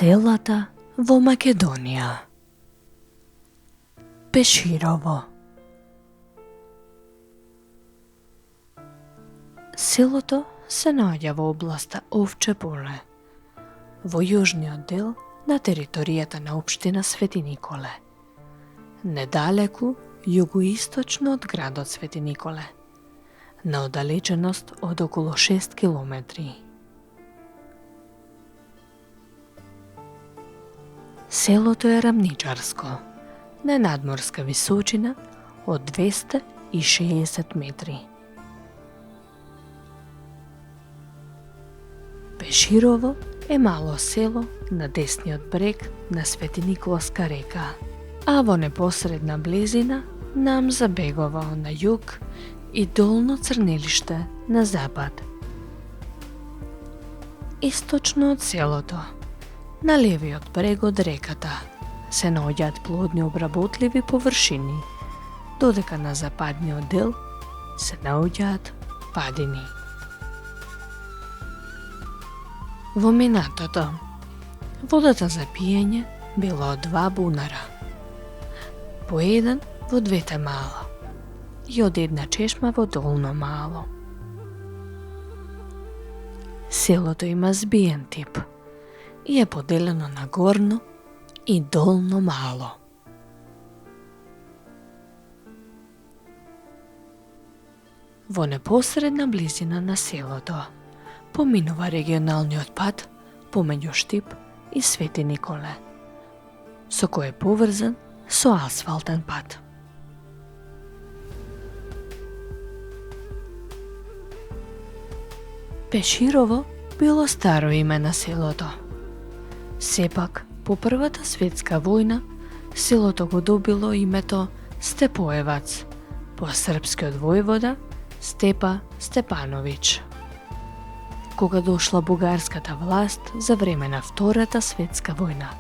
Селата во Македонија. Пеширово. Селото се наоѓа во областа Овче поле, во јужниот дел на територијата на општина Свети Николе, недалеку југоисточно од градот Свети Николе, на оддалеченост од околу 6 километри. Селото е рамничарско, на надморска височина од 260 метри. Пеширово е мало село на десниот брег на Светиниколска река, а во непосредна близина на Амзабегово на југ и Долно Црнелиште на запад. Источно од селото, на левиот брег од реката, се наоѓаат плодни обработливи површини, додека на западниот дел се наоѓаат падини. Во минатото, водата за пиење била од 2 бунара, по еден во двете мала и од една чешма во Долно мало. Селото има збиен тип и е поделено на Горно и Долно мало. Во непосредна близина на селото поминува регионалниот пат помеѓу Штип и Свети Николе, со кој е поврзан со асфалтен пат. Пеширово било старо име на селото. Сепак, по Првата светска војна, селото го добило името Степоевац, по српскиот војвода Степа Степановиќ. Кога дошла бугарската власт за време на Втората светска војна,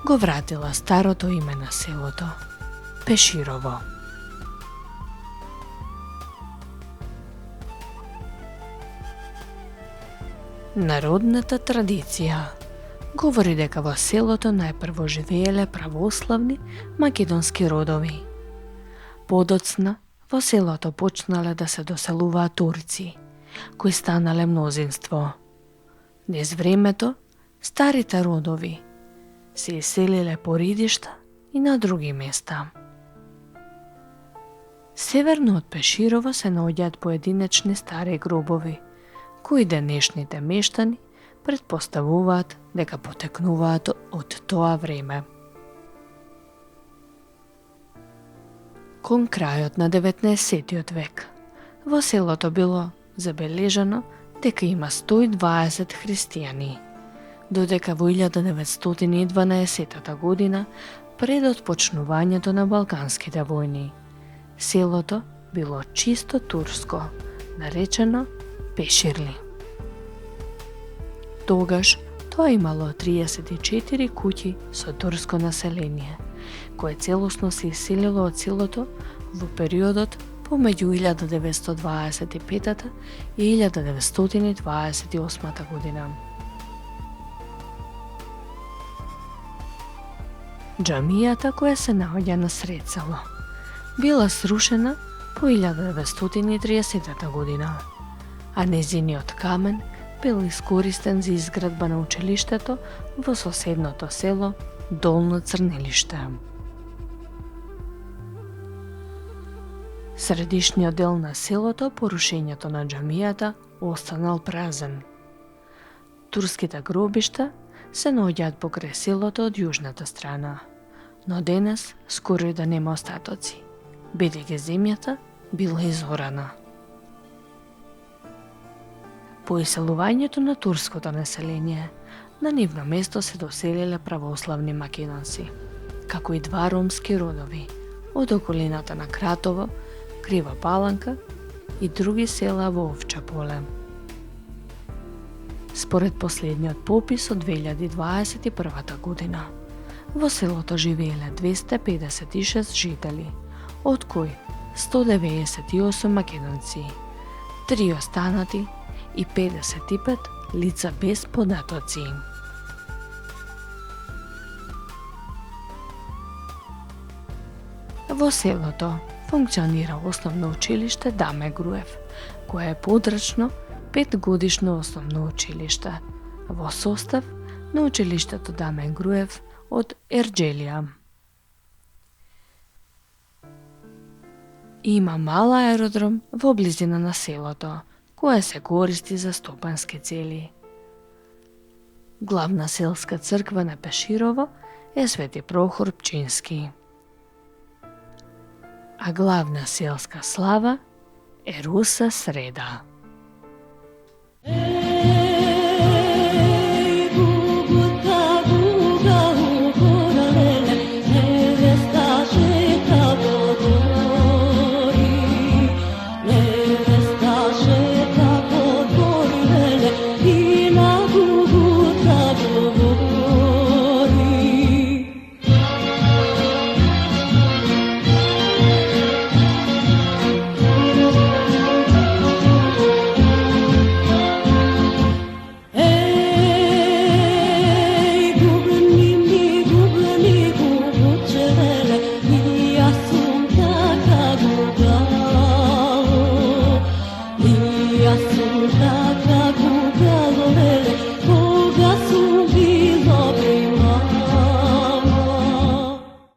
го вратила старото име на селото – Пеширово. Народната традиција говори дека во селото најпрво живееле православни македонски родови. Подоцна во селото почнале да се доселуваат турци, кои станале мнозинство. Низ времето, старите родови се иселиле по ридишта и на други места. Северно од Пеширово се наоѓаат поединечни стари гробови, кои денешните мештани претпоставуваат дека потекнуваат од тоа време. Кон крајот на 19 век, во селото било забележано дека има 120 христијани, додека во 1912 година, пред отпочнувањето на Балканските војни, селото било чисто турско, наречено Пеширли. Тогаш тоа имало 34 куќи со турско население, кое целосно се иселило од селото во периодот помеѓу 1925 и 1928 година. Џамијата, која се наоѓа на сред село, била срушена по 1930 година, а незиниот камен бил искористен за изградба на училиштето во соседното село Долно Црнелиште. Средишниот дел на селото по рушењето на џамијата останал празен. Турските гробишта се наоѓаат покрај селото од јужната страна, но денес скоро и да нема остатоци, бидејќи земјата била изорана. По иселувањето на турското население, на нивно место се доселиле православни македонци, како и 2 ромски родови од околината на Кратово, Крива Паланка и други села во Овче поле. Според последниот попис од 2021 година, во селото живееле 256 жители, од кои 198 македонци, 3 останати и 55 лица без податоци. Во селото функционира основно училиште Даме Груев, кое е подрачно 5-годишно основно училиште во состав на училиштето Даме Груев од Ерџелија. Има мал аеродром во близина на селото, кое се користи за стопански цели. Главна селска црква на Пеширово е Свети Прохор Пчински, а главна селска слава е Руса Среда.